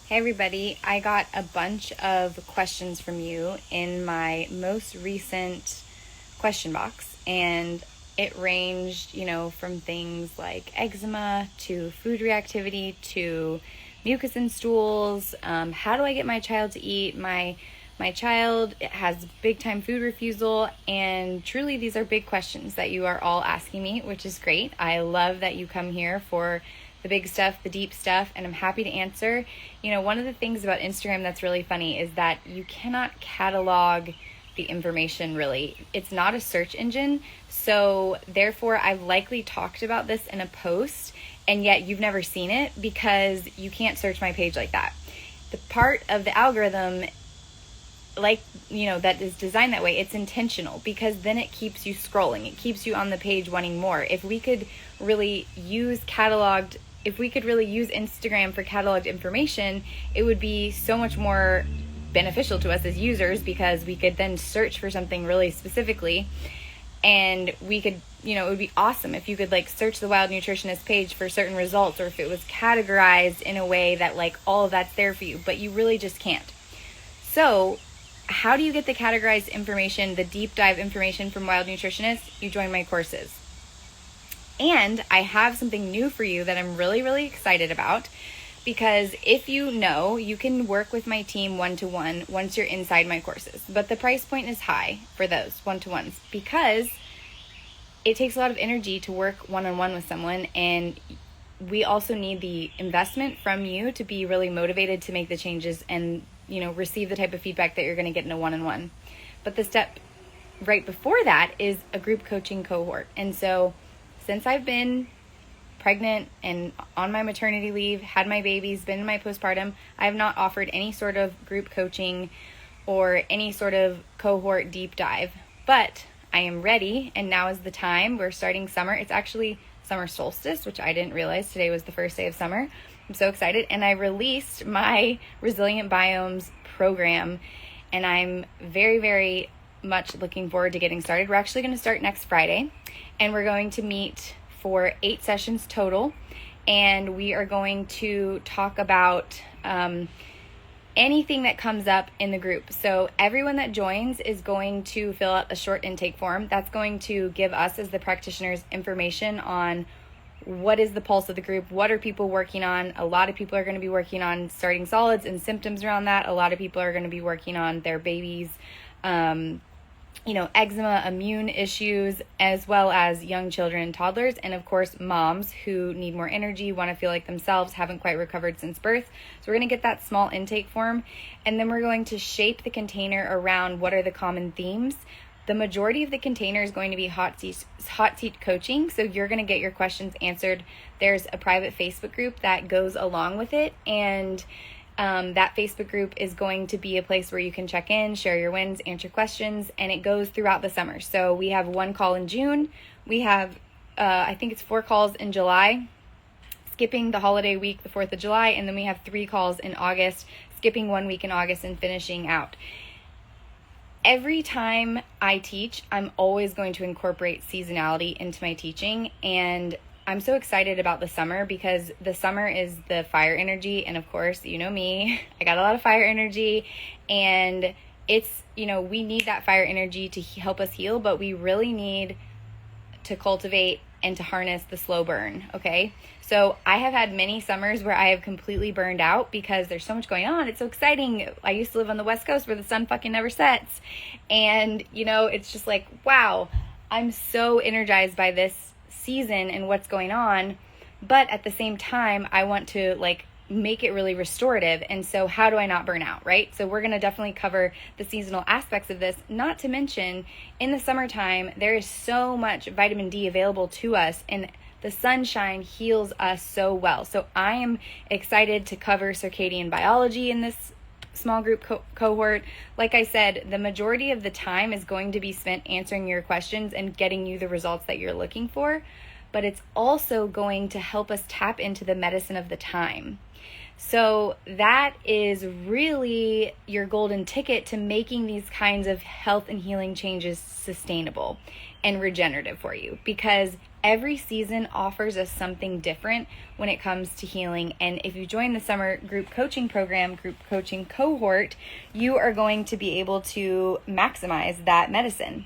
Hey everybody, I got a bunch of questions from you in my most recent question box, and it ranged, from things like eczema to food reactivity to mucus in stools. How do I get my child to eat? My child has big time food refusal, and truly these are big questions that you are all asking me, which is great. I love that you come here for the big stuff, the deep stuff, and I'm happy to answer. One of the things about Instagram that's really funny is that you cannot catalog the information really. It's not a search engine, so therefore I've likely talked about this in a post, and yet you've never seen it because you can't search my page like that. The part of the algorithm that is designed that way, it's intentional because then it keeps you scrolling. It keeps you on the page wanting more. If we could really use Instagram for cataloged information, it would be so much more beneficial to us as users because we could then search for something really specifically, and we could, it would be awesome if you could search the Wild Nutritionist page for certain results, or if it was categorized in a way that all of that's there for you, but you really just can't. So how do you get the categorized information, the deep dive information from Wild Nutritionist? You join my courses. And I have something new for you that I'm really, really excited about, because if you can work with my team one-to-one once you're inside my courses. But the price point is high for those one-to-ones because it takes a lot of energy to work one-on-one with someone, and we also need the investment from you to be really motivated to make the changes and receive the type of feedback that you're going to get in a one-on-one. But the step right before that is a group coaching cohort. And so since I've been pregnant and on my maternity leave, had my babies, been in my postpartum, I have not offered any sort of group coaching or any sort of cohort deep dive. But I am ready, and now is the time. We're starting summer. It's actually summer solstice, which I didn't realize today was the first day of summer. I'm so excited. And I released my Resilient Biomes program, and I'm very, very much looking forward to getting started. We're actually going to start next Friday, and we're going to meet for 8 sessions total. And we are going to talk about anything that comes up in the group. So everyone that joins is going to fill out a short intake form. That's going to give us as the practitioners information on what is the pulse of the group, what are people working on. A lot of people are going to be working on starting solids and symptoms around that. A lot of people are going to be working on their babies, eczema, immune issues, as well as young children and toddlers, and of course moms who need more energy, want to feel like themselves, haven't quite recovered since birth. So we're going to get that small intake form, and then we're going to shape the container around what are the common themes. The majority of the container is going to be hot seat coaching, so you're going to get your questions answered. There's a private Facebook group that goes along with it, and that Facebook group is going to be a place where you can check in, share your wins, answer questions, and it goes throughout the summer. So we have 1 call in June. We have, I think it's 4 calls in July, skipping the holiday week, the 4th of July, and then we have 3 calls in August, skipping 1 week in August and finishing out. Every time I teach, I'm always going to incorporate seasonality into my teaching, and I'm so excited about the summer because the summer is the fire energy, and of course, you know me, I got a lot of fire energy, and it's, we need that fire energy to help us heal, but we really need to cultivate and to harness the slow burn, okay? So I have had many summers where I have completely burned out because there's so much going on. It's so exciting. I used to live on the West Coast where the sun fucking never sets. And, it's just like, wow, I'm so energized by this season and what's going on. But at the same time, I want to make it really restorative. And so how do I not burn out, right? So we're going to definitely cover the seasonal aspects of this, not to mention in the summertime, there is so much vitamin D available to us, and the sunshine heals us so well. So I am excited to cover circadian biology in this small group cohort. Like I said, the majority of the time is going to be spent answering your questions and getting you the results that you're looking for, but it's also going to help us tap into the medicine of the time. So that is really your golden ticket to making these kinds of health and healing changes sustainable and regenerative for you, because Every season offers us something different when it comes to healing. And if you join the Summer Group Coaching Program, Group Coaching Cohort, you are going to be able to maximize that medicine.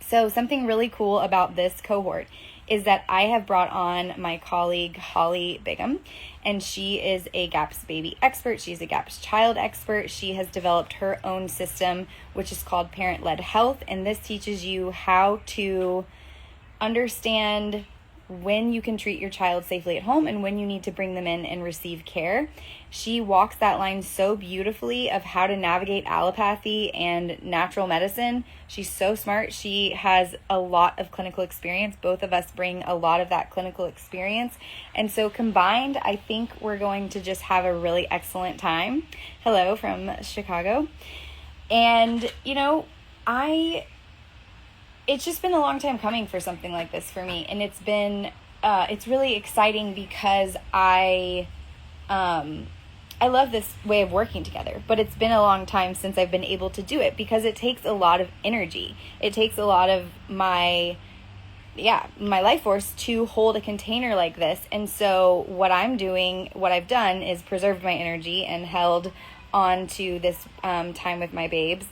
So something really cool about this cohort is that I have brought on my colleague, Holly Bigham, and she is a GAPS baby expert. She's a GAPS child expert. She has developed her own system, which is called Parent-Led Health, and this teaches you how to understand when you can treat your child safely at home and when you need to bring them in and receive care. She walks that line so beautifully of how to navigate allopathy and natural medicine. She's so smart. She has a lot of clinical experience. Both of us bring a lot of that clinical experience. And so combined, I think we're going to just have a really excellent time. Hello from Chicago. And, it's just been a long time coming for something like this for me. And it's really exciting because I love this way of working together, but it's been a long time since I've been able to do it because it takes a lot of energy. It takes a lot of my life force to hold a container like this. And so what I've done is preserved my energy and held on to this time with my babes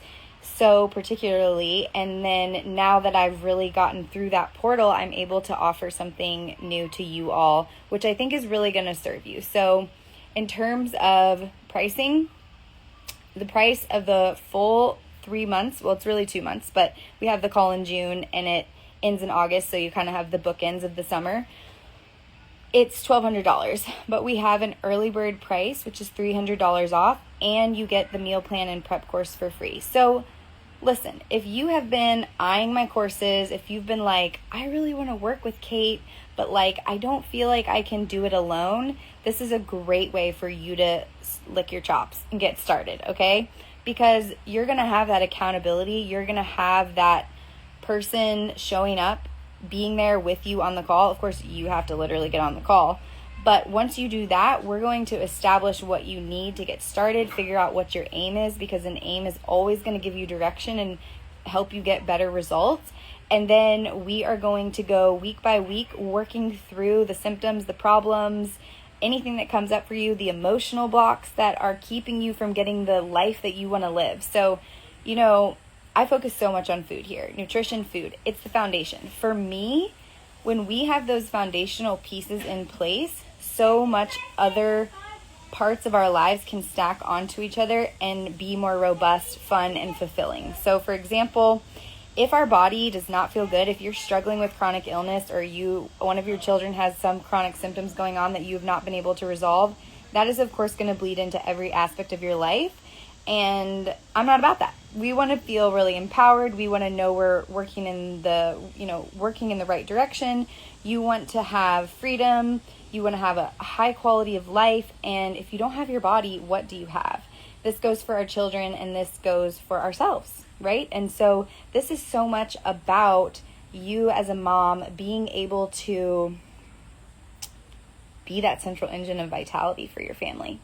so particularly. And then now that I've really gotten through that portal, I'm able to offer something new to you all, which I think is really going to serve you. So in terms of pricing, the price of the full 3 months, well, it's really 2 months, but we have the call in June and it ends in August. So you kind of have the bookends of the summer. It's $1,200, but we have an early bird price, which is $300 off, and you get the meal plan and prep course for free. So listen, if you have been eyeing my courses, if you've been like, I really want to work with Kate, but I don't feel like I can do it alone, this is a great way for you to lick your chops and get started, okay? Because you're going to have that accountability. You're going to have that person showing up, being there with you on the call. Of course, you have to literally get on the call. But once you do that, we're going to establish what you need to get started, figure out what your aim is, because an aim is always going to give you direction and help you get better results. And then we are going to go week by week, working through the symptoms, the problems, anything that comes up for you, the emotional blocks that are keeping you from getting the life that you want to live. So, I focus so much on food here. Nutrition, food. It's the foundation. For me, when we have those foundational pieces in place, so much other parts of our lives can stack onto each other and be more robust, fun, and fulfilling. So for example, if our body does not feel good, if you're struggling with chronic illness or one of your children has some chronic symptoms going on that you have not been able to resolve, that is of course going to bleed into every aspect of your life. And I'm not about that. We want to feel really empowered. We want to know we're working in the right direction. You want to have freedom. You want to have a high quality of life. And if you don't have your body, what do you have? This goes for our children and this goes for ourselves, right? And so this is so much about you as a mom being able to be that central engine of vitality for your family.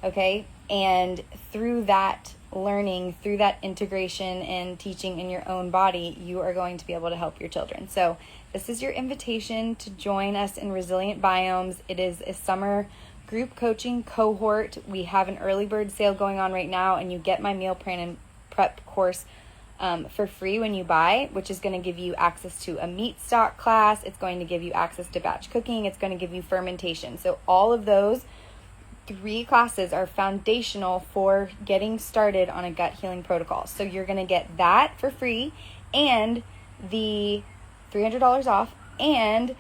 Okay? And through that learning, through that integration and teaching in your own body, you are going to be able to help your children. So this is your invitation to join us in Resilient Biomes. It is a summer group coaching cohort. We have an early bird sale going on right now, and you get my meal plan and prep course for free when you buy, which is going to give you access to a meat stock class. It's going to give you access to batch cooking. It's going to give you fermentation. So all of those 3 classes are foundational for getting started on a gut healing protocol. So you're going to get that for free and the $300 off and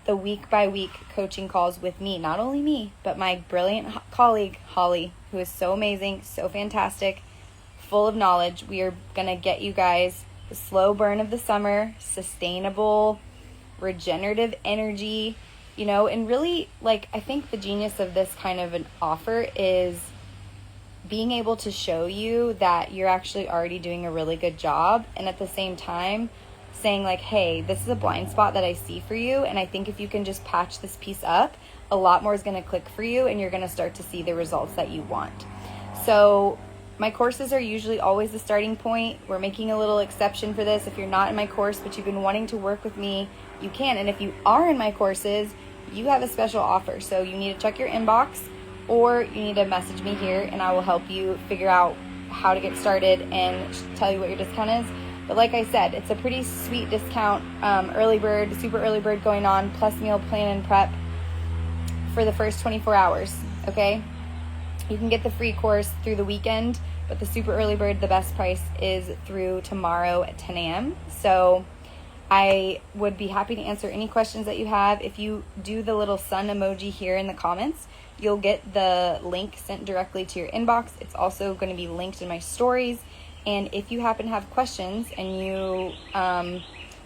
the week by week coaching calls with me. Not only me, but my brilliant colleague, Holly, who is so amazing, so fantastic, full of knowledge. We are going to get you guys the slow burn of the summer, sustainable, regenerative energy, and really, I think the genius of this kind of an offer is being able to show you that you're actually already doing a really good job, and at the same time saying hey, this is a blind spot that I see for you, and I think if you can just patch this piece up, a lot more is going to click for you, and you're going to start to see the results that you want. So my courses are usually always the starting point. We're making a little exception for this. If you're not in my course, but you've been wanting to work with me, you can. And if you are in my courses, you have a special offer. So you need to check your inbox, or you need to message me here, and I will help you figure out how to get started and tell you what your discount is. But like I said, it's a pretty sweet discount, early bird, super early bird going on, plus meal plan and prep for the first 24 hours, okay? You can get the free course through the weekend, but the super early bird, the best price, is through tomorrow at 10 a.m. So I would be happy to answer any questions that you have. If you do the little sun emoji here in the comments, you'll get the link sent directly to your inbox. It's also going to be linked in my stories. And if you happen to have questions and you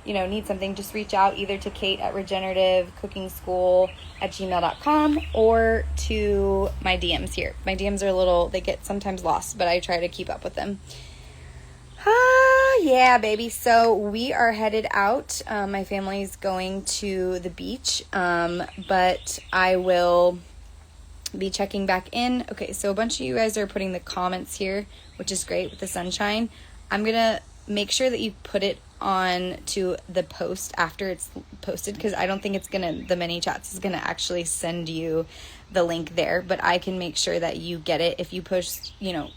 need something, just reach out either to Kate at regenerativeCookingSchool@gmail.com or to my DMs here. My DMs are they get sometimes lost, but I try to keep up with them. Yeah, baby. So we are headed out. My family's going to the beach, but I will be checking back in. Okay, so a bunch of you guys are putting the comments here, which is great with the sunshine. I'm going to make sure that you put it on to the post after it's posted, because I don't think the mini chats is going to actually send you the link there, but I can make sure that you get it if you post a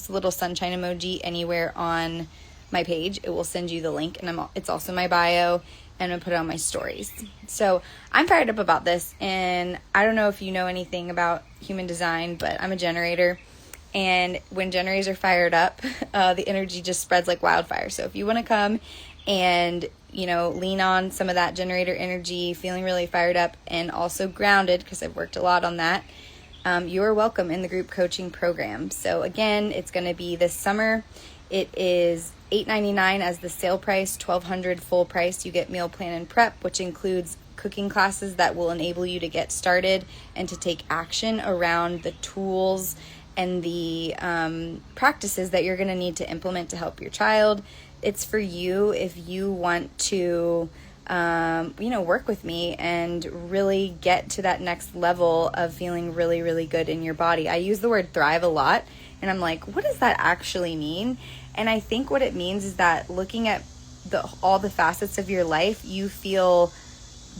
little sunshine emoji anywhere on my page. It will send you the link, and it's also my bio, and I'm going to put it on my stories. So I'm fired up about this, and I don't know if you know anything about human design, but I'm a generator, and when generators are fired up, the energy just spreads like wildfire. So if you want to come and, lean on some of that generator energy, feeling really fired up and also grounded, because I've worked a lot on that, you are welcome in the group coaching program. So again, it's going to be this summer. It is $899 as the sale price, $1,200 full price. You get meal plan and prep, which includes cooking classes that will enable you to get started and to take action around the tools and the practices that you're going to need to implement to help your child. It's for you if you want to work with me and really get to that next level of feeling really, really good in your body. I use the word thrive a lot, and I'm like, what does that actually mean? And I think what it means is that looking at all the facets of your life, you feel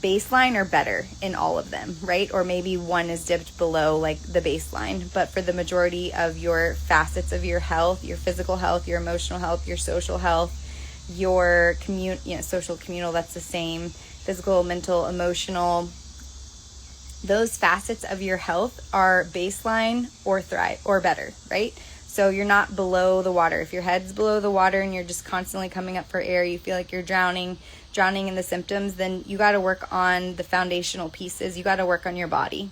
baseline or better in all of them, right? Or maybe one is dipped below like the baseline. But for the majority of your facets of your health, your physical health, your emotional health, your social health, your social communal, that's the same, physical, mental, emotional, those facets of your health are baseline or thrive or better, right? So you're not below the water. If your head's below the water and you're just constantly coming up for air, you feel like you're drowning in the symptoms, then you got to work on the foundational pieces. You got to work on your body.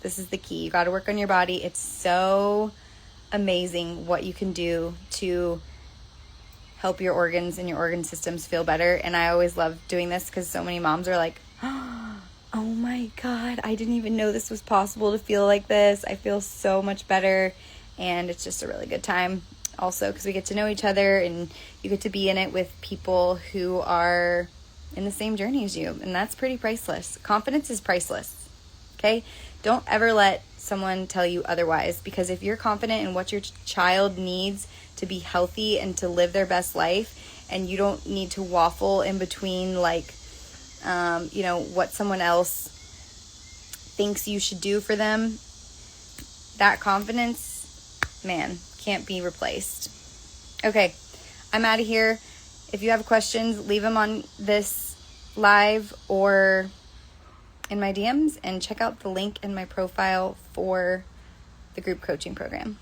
This is the key. You got to work on your body. It's so amazing what you can do to help your organs and your organ systems feel better. And I always love doing this because so many moms are like, oh my God, I didn't even know this was possible to feel like this. I feel so much better. And it's just a really good time also because we get to know each other and you get to be in it with people who are in the same journey as you. And that's pretty priceless. Confidence is priceless. Okay? Don't ever let someone tell you otherwise, because if you're confident in what your child needs to be healthy and to live their best life, and you don't need to waffle in between what someone else thinks you should do for them, that confidence, man, can't be replaced. Okay, I'm out of here. If you have questions, leave them on this live or in my DMs, and check out the link in my profile for the group coaching program.